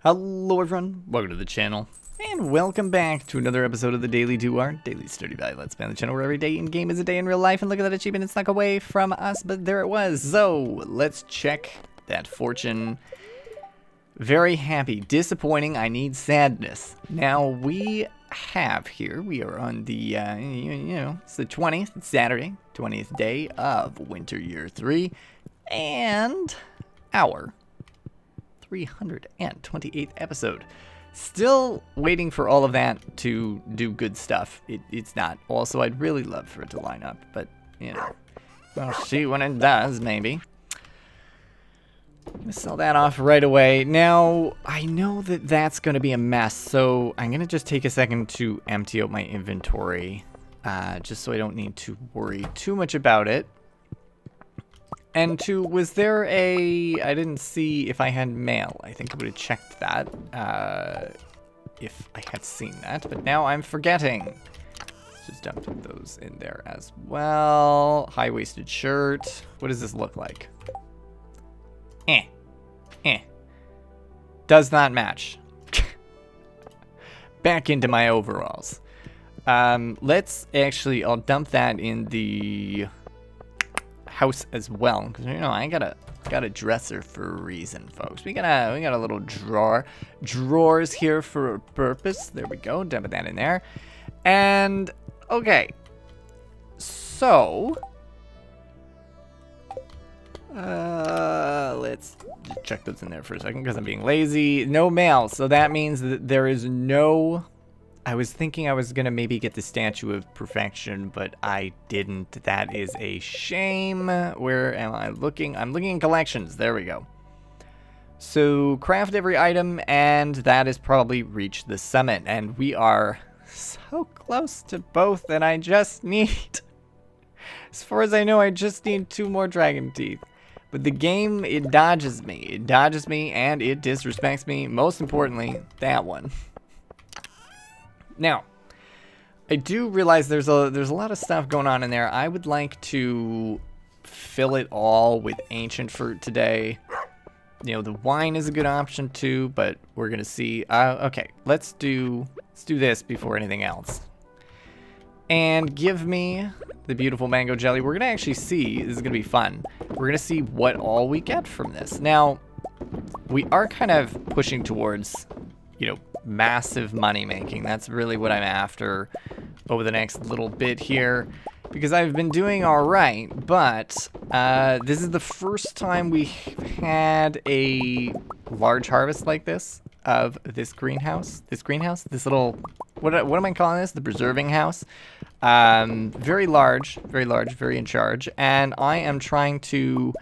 Hello everyone, welcome to the channel, and welcome back to another episode of the Daily Do Our Daily Stardew Valley Let's Play on the channel where every day in game is a day in real life, and look at that achievement, it snuck away from us, but there it was. So, let's check that fortune. Very happy. Disappointing, I need sadness. Now, we have here, we are on the, it's the 20th, it's Saturday, 20th day of Winter Year 3, and our 328th episode. Still waiting for all of that to do good stuff. It's not. Also, I'd really love for it to line up, but, you know, we'll see when it does, maybe. I'm gonna sell that off right away. Now, I know that that's gonna be a mess, so I'm gonna just take a second to empty out my inventory, just so I don't need to worry too much about it. And two, was there I didn't see if I had mail. I think I would have checked that if I had seen that, but now I'm forgetting. Let's just dump those in there as well. High-waisted shirt. What does this look like? Does not match. Back into my overalls. Let's actually, I'll dump that in the house as well, because you know I got a dresser for a reason, folks. We got a little drawers here for a purpose. There we go, dump that in there. And okay, so let's check those in there for a second because I'm being lazy. No mail, so that means that there is no. I was thinking I was gonna maybe get the Statue of Perfection, but I didn't. That is a shame. Where am I looking? I'm looking in collections. There we go. So craft every item, and that is probably reached the summit. And we are so close to both, and I just need, as far as I know, I just need 2 more dragon teeth. But the game, it dodges me. It dodges me, and it disrespects me. Most importantly, that one. Now, I do realize there's a lot of stuff going on in there. I would like to fill it all with ancient fruit today. You know, the wine is a good option too, but we're gonna see. Okay, let's do this before anything else. And give me the beautiful mango jelly. We're gonna actually see. This is gonna be fun. We're gonna see what all we get from this. Now, we are kind of pushing towards, you know, massive money making. That's really what I'm after over the next little bit here, because I've been doing all right, but this is the first time we've had a large harvest like this of this greenhouse, this little, what am I calling this? The preserving house. Very large, very in charge, and I am trying to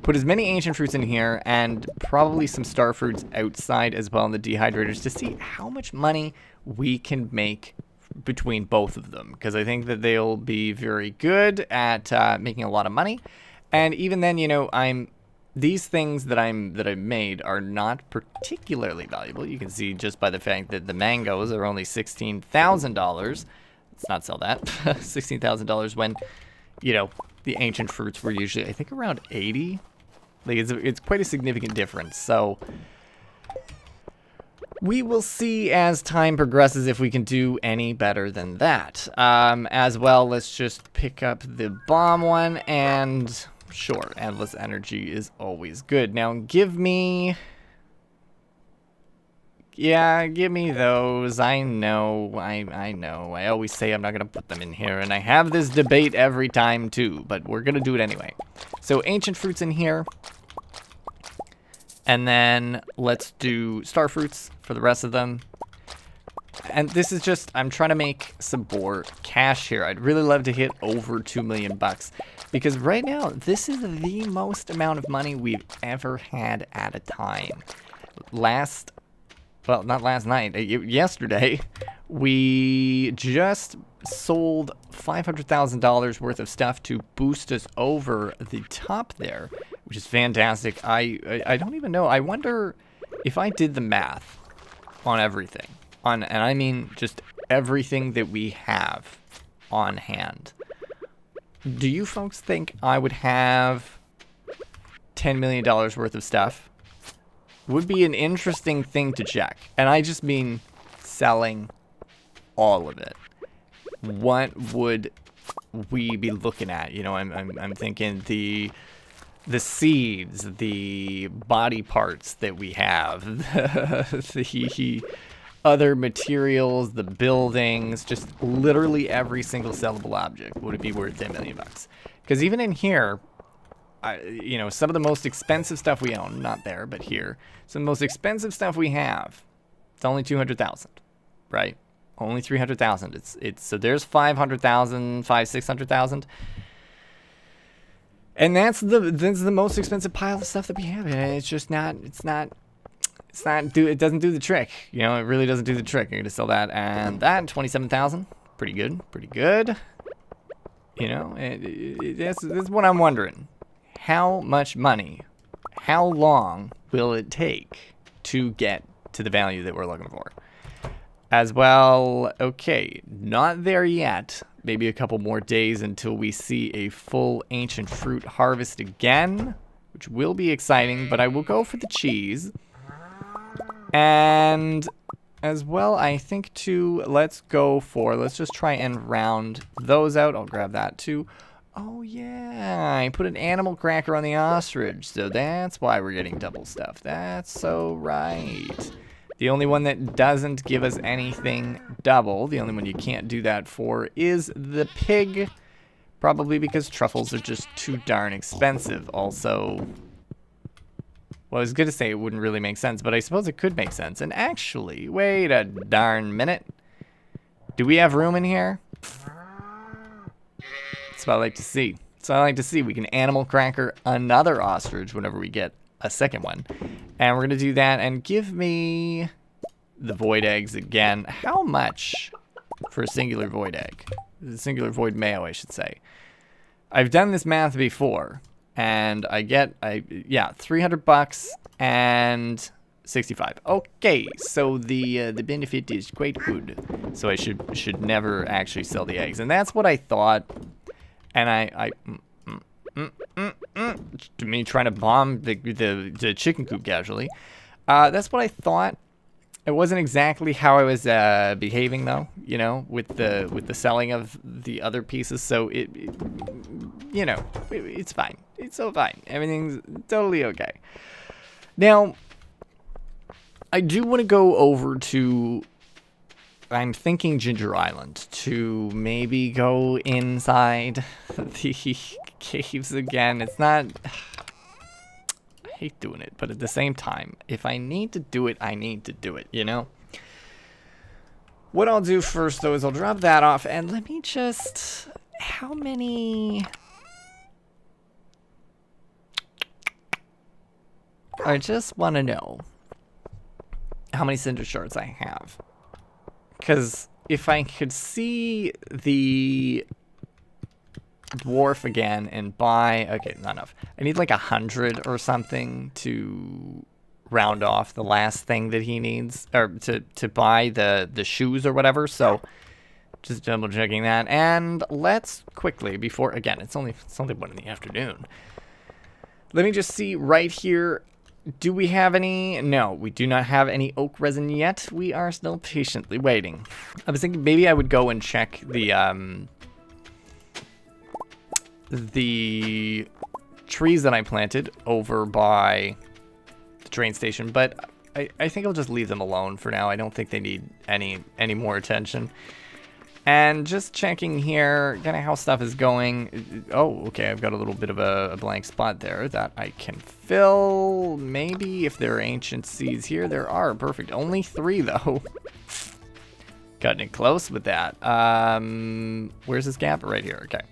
put as many ancient fruits in here and probably some star fruits outside as well in the dehydrators to see how much money we can make between both of them, because I think that they'll be very good at making a lot of money. And even then, you know, these things that I've made are not particularly valuable. You can see just by the fact that the mangoes are only $16,000. Let's not sell that. $16,000 when, you know, the ancient fruits were usually, I think, around 80. Like, it's quite a significant difference. So we will see as time progresses if we can do any better than that. As well, let's just pick up the bomb one, and sure, endless energy is always good. Now, give me those. I know. I know. I always say I'm not going to put them in here, and I have this debate every time too, but we're going to do it anyway. So ancient fruits in here. And then let's do star fruits for the rest of them. And this is just, I'm trying to make some more cash here. I'd really love to hit over 2 million bucks, because right now this is the most amount of money we've ever had at a time. Well, not last night, yesterday, we just sold $500,000 worth of stuff to boost us over the top there, which is fantastic. I don't even know. I wonder if I did the math on everything, and I mean just everything that we have on hand. Do you folks think I would have $10 million worth of stuff would be an interesting thing to check. And I just mean selling all of it. What would we be looking at? You know, I'm thinking the seeds, the body parts that we have, the other materials, the buildings, just literally every single sellable object. Would it be worth $10 million? Because even in here, you know, some of the most expensive stuff we own, not there, but here, some of the most expensive stuff we have, it's only 200,000, right? Only 300,000. It's so there's 500,000, 600,000. And that's the most expensive pile of stuff that we have. And it's just not, it doesn't do the trick. You know, it really doesn't do the trick. You're going to sell that and that, 27,000. Pretty good. You know, that's what I'm wondering. How much money, how long will it take to get to the value that we're looking for? As well, okay, not there yet. Maybe a couple more days until we see a full ancient fruit harvest again, which will be exciting, but I will go for the cheese. And as well, I think too, let's just try and round those out. I'll grab that too. Oh yeah, I put an animal cracker on the ostrich, so that's why we're getting double stuff. That's so right. The only one that doesn't give us anything double, the only one you can't do that for, is the pig. Probably because truffles are just too darn expensive. Also, well, I was going to say it wouldn't really make sense, but I suppose it could make sense. And actually, wait a darn minute. Do we have room in here? That's what I like to see. We can animal cracker another ostrich whenever we get a second one. And we're going to do that and give me the void eggs again. How much for a singular void egg? A singular void mayo, I should say. I've done this math before. And I get, yeah, $300 and 65. Okay, so the benefit is quite good. So I should never actually sell the eggs. And that's what I thought. And me trying to bomb the chicken coop casually. That's what I thought. It wasn't exactly how I was behaving though, you know, with the selling of the other pieces. So you know, it's fine. It's so fine. Everything's totally okay. Now, I do want to go over to, I'm thinking Ginger Island, to maybe go inside the caves again. It's not, I hate doing it, but at the same time, if I need to do it, I need to do it, you know? What I'll do first, though, is I'll drop that off, and let me just, how many, I just want to know how many cinder shards I have. Because if I could see the dwarf again and buy, okay, not enough. I need like 100 or something to round off the last thing that he needs, or to buy the shoes or whatever. So just double checking that. And let's quickly, before, again, it's only 1 in the afternoon. Let me just see right here. Do we have any? No, we do not have any oak resin yet. We are still patiently waiting. I was thinking maybe I would go and check the trees that I planted over by the train station, but I think I'll just leave them alone for now. I don't think they need any more attention. And just checking here, kind of how stuff is going. Oh, okay, I've got a little bit of a blank spot there that I can fill. Maybe if there are ancient seeds here, there are. Perfect. Only 3, though. Cutting it close with that. Where's this gap? Right here. Okay.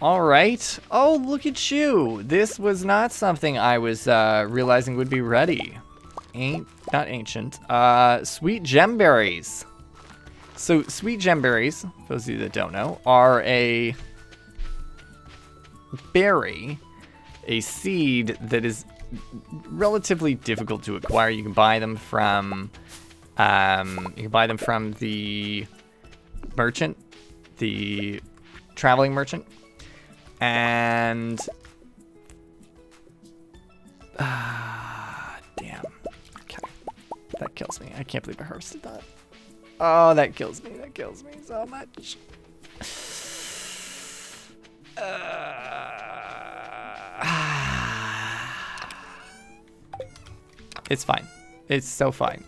All right. Oh, look at you. This was not something I was realizing would be ready. Not ancient. Sweet gemberries. So, sweet gemberries, for those of you that don't know, are a berry, a seed that is relatively difficult to acquire. You can buy them from, the merchant, the traveling merchant, and damn That kills me. I can't believe I harvested that. Oh, that kills me. That kills me so much. It's fine. It's so fine.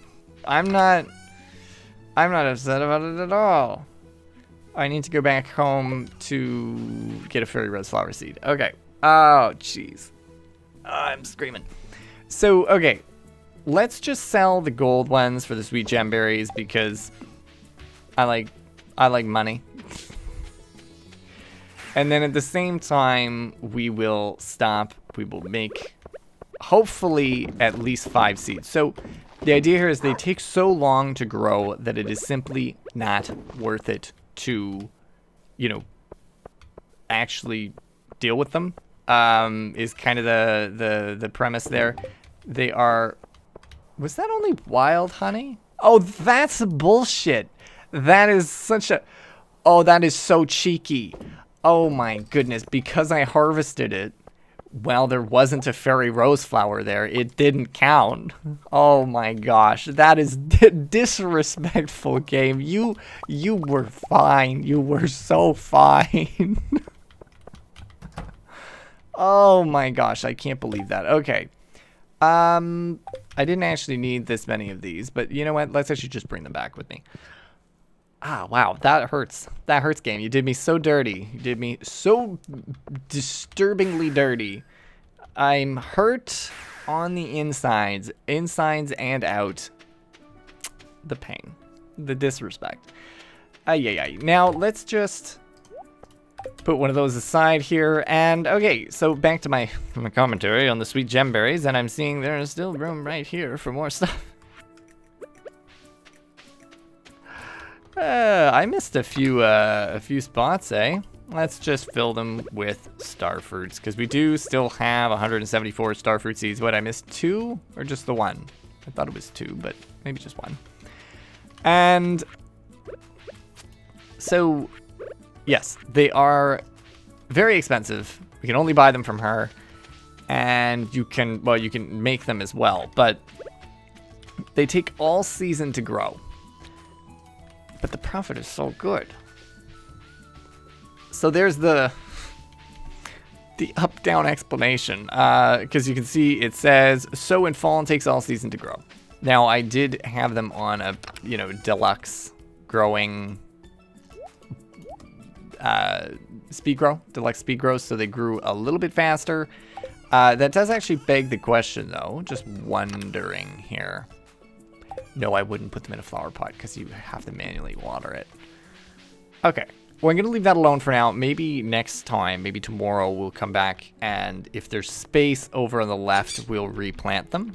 I'm not upset about it at all. I need to go back home to get a fairy rose flower seed. Okay. Oh, jeez. I'm screaming. So, okay. Let's just sell the gold ones for the sweet gemberries because I like money. And then at the same time, we will stop. We will make, hopefully, at least 5 seeds. So the idea here is they take so long to grow that it is simply not worth it to, you know, actually deal with them. Is kind of the premise there. They are. Was that only wild honey? Oh, that's bullshit. That is such a. Oh, that is so cheeky. Oh my goodness, because I harvested it, well, there wasn't a fairy rose flower there. It didn't count. Oh my gosh, that is disrespectful, game. You were fine. You were so fine. Oh my gosh, I can't believe that. Okay. I didn't actually need this many of these, but you know what? Let's actually just bring them back with me. Ah, wow, that hurts. That hurts, game. You did me so dirty. You did me so disturbingly dirty. I'm hurt on the insides and out. The pain. The disrespect. Ay. Now, let's just put one of those aside here. And, okay, so back to my commentary on the sweet gemberries. And I'm seeing there's still room right here for more stuff. I missed a few spots, eh? Let's just fill them with star fruits, because we do still have 174 star fruit seeds. What, I missed 2 or just the 1? I thought it was 2, but maybe just 1. And so, yes, they are very expensive. We can only buy them from her, and you can make them as well, but they take all season to grow. But the profit is so good. So there's the up-down explanation. Because you can see it says, sow in fall and takes all season to grow. Now, I did have them on a, deluxe growing speed grow. Deluxe speed grow, so they grew a little bit faster. That does actually beg the question, though. Just wondering here. No, I wouldn't put them in a flower pot because you have to manually water it. Okay. Well, I'm going to leave that alone for now. Maybe next time, maybe tomorrow, we'll come back, and if there's space over on the left, we'll replant them.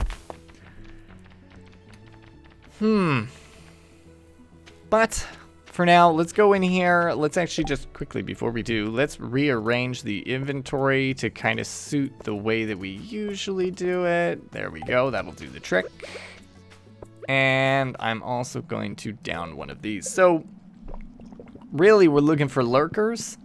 But for now, let's go in here. Let's actually just quickly, before we do, let's rearrange the inventory to kind of suit the way that we usually do it. There we go. That'll do the trick. And I'm also going to down one of these. So, really, we're looking for lurkers.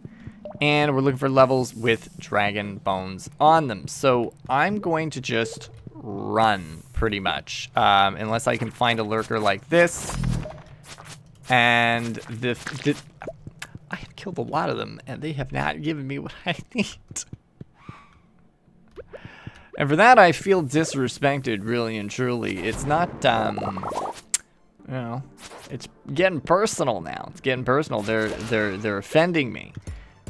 And we're looking for levels with dragon bones on them. So, I'm going to just run, pretty much. Unless I can find a lurker like this. And I have killed a lot of them. And they have not given me what I need. And for that, I feel disrespected, really and truly. It's not, it's getting personal now. It's getting personal. They're offending me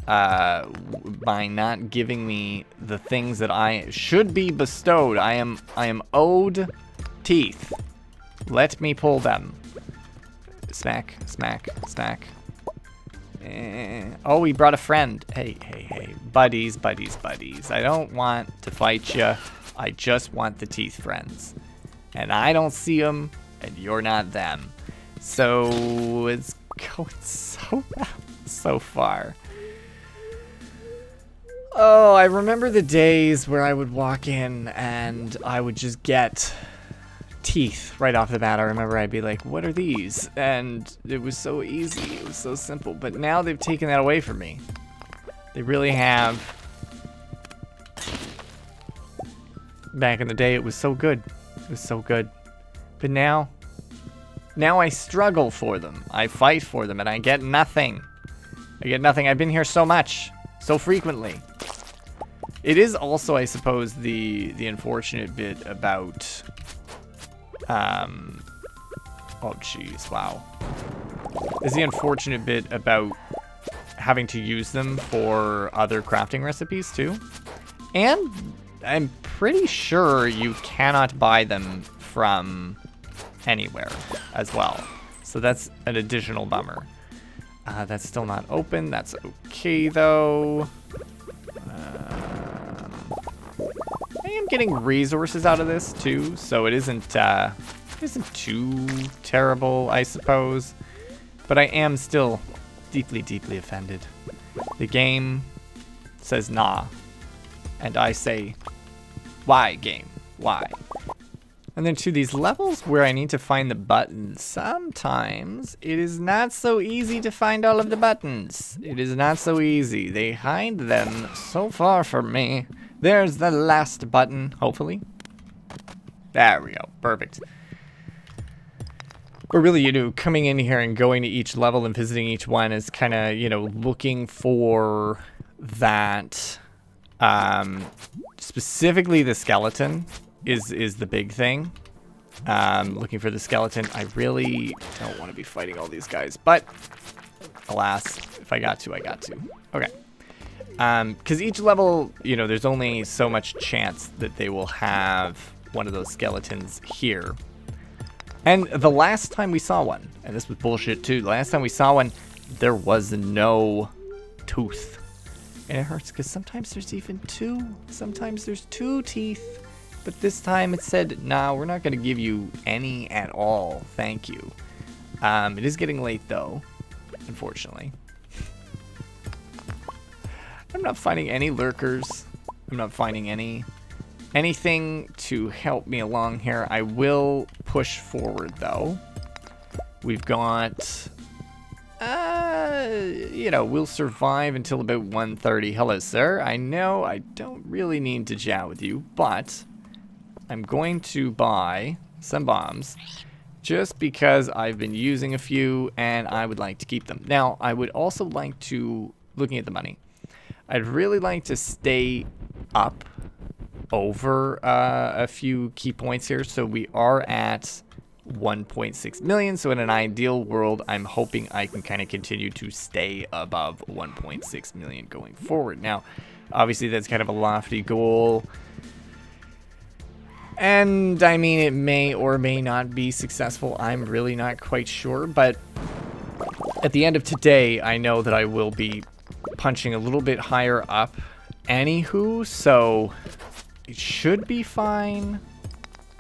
by not giving me the things that I should be bestowed. I am owed teeth. Let me pull them. Smack, smack, smack. Oh, he brought a friend. Hey. Buddies. I don't want to fight you. I just want the teeth friends. And I don't see them, and you're not them. So, it's going so well so far. Oh, I remember the days where I would walk in and I would just get teeth right off the bat. I remember I'd be like, what are these? And it was so easy. It was so simple. But now they've taken that away from me. They really have. Back in the day, it was so good. It was so good. But now I struggle for them. I fight for them, and I get nothing. I get nothing. I've been here so much, so frequently. It is also, I suppose, the unfortunate bit about... oh, jeez, wow. Is the unfortunate bit about having to use them for other crafting recipes, too. And I'm pretty sure you cannot buy them from anywhere as well. So that's an additional bummer. That's still not open. That's okay, though. I am getting resources out of this, too, so it isn't too terrible, I suppose. But I am still deeply, deeply offended. The game says nah. And I say, why, game? Why? And then to these levels where I need to find the buttons, sometimes it is not so easy to find all of the buttons. It is not so easy. They hide them so far from me. There's the last button, hopefully. There we go. Perfect. But really, you know, coming in here and going to each level and visiting each one is kind of, you know, looking for that, specifically the skeleton is the big thing. Looking for the skeleton. I really don't want to be fighting all these guys, but alas, if I got to, I got to. Okay. Because each level, you know, there's only so much chance that they will have one of those skeletons here. And the last time we saw one, and this was bullshit too, the last time we saw one, there was no tooth. And it hurts because sometimes there's even two. Sometimes there's two teeth. But this time it said, nah, we're not going to give you any at all. Thank you. It is getting late though, unfortunately. I'm not finding any lurkers. I'm not finding anything to help me along here. I will push forward though. We've got, you know, we'll survive until about 1:30. Hello, sir. I know I don't really need to chat with you, but I'm going to buy some bombs just because I've been using a few and I would like to keep them. Now, I would also like to, looking at the money, I'd really like to stay up over a few key points here. So we are at 1.6 million. So in an ideal world, I'm hoping I can kind of continue to stay above 1.6 million going forward. Now, obviously that's kind of a lofty goal. And I mean, it may or may not be successful. I'm really not quite sure. But at the end of today, I know that I will be punching a little bit higher up anywho, so it should be fine.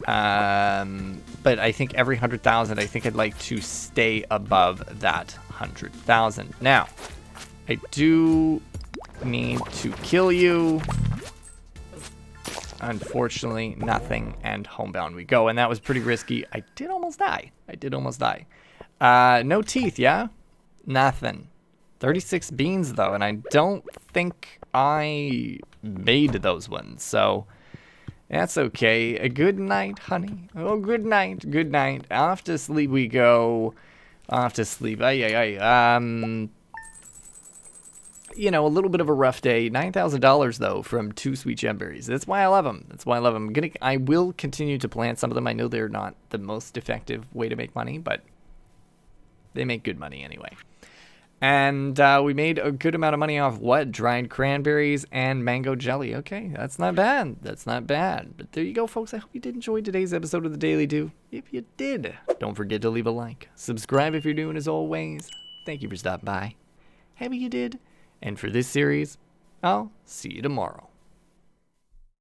But I think every 100,000, I think I'd like to stay above that 100,000. Now, I do need to kill you. Unfortunately, nothing, and homebound we go. And that was pretty risky. I did almost die. No teeth, yeah? Nothing. 36 beans, though, and I don't think I made those ones, so that's okay. A good night, honey. Oh, good night, good night. Off to sleep we go. Off to sleep. You know, a little bit of a rough day. $9,000, though, from 2 sweet gemberries. That's why I love them. That's why I love them. I will continue to plant some of them. I know they're not the most effective way to make money, but they make good money anyway. And we made a good amount of money off what? Dried cranberries and mango jelly. Okay, that's not bad. That's not bad. But there you go, folks. I hope you did enjoy today's episode of the Daily Do. If you did, don't forget to leave a like. Subscribe if you're new, and as always, thank you for stopping by. Happy you did. And for this series, I'll see you tomorrow.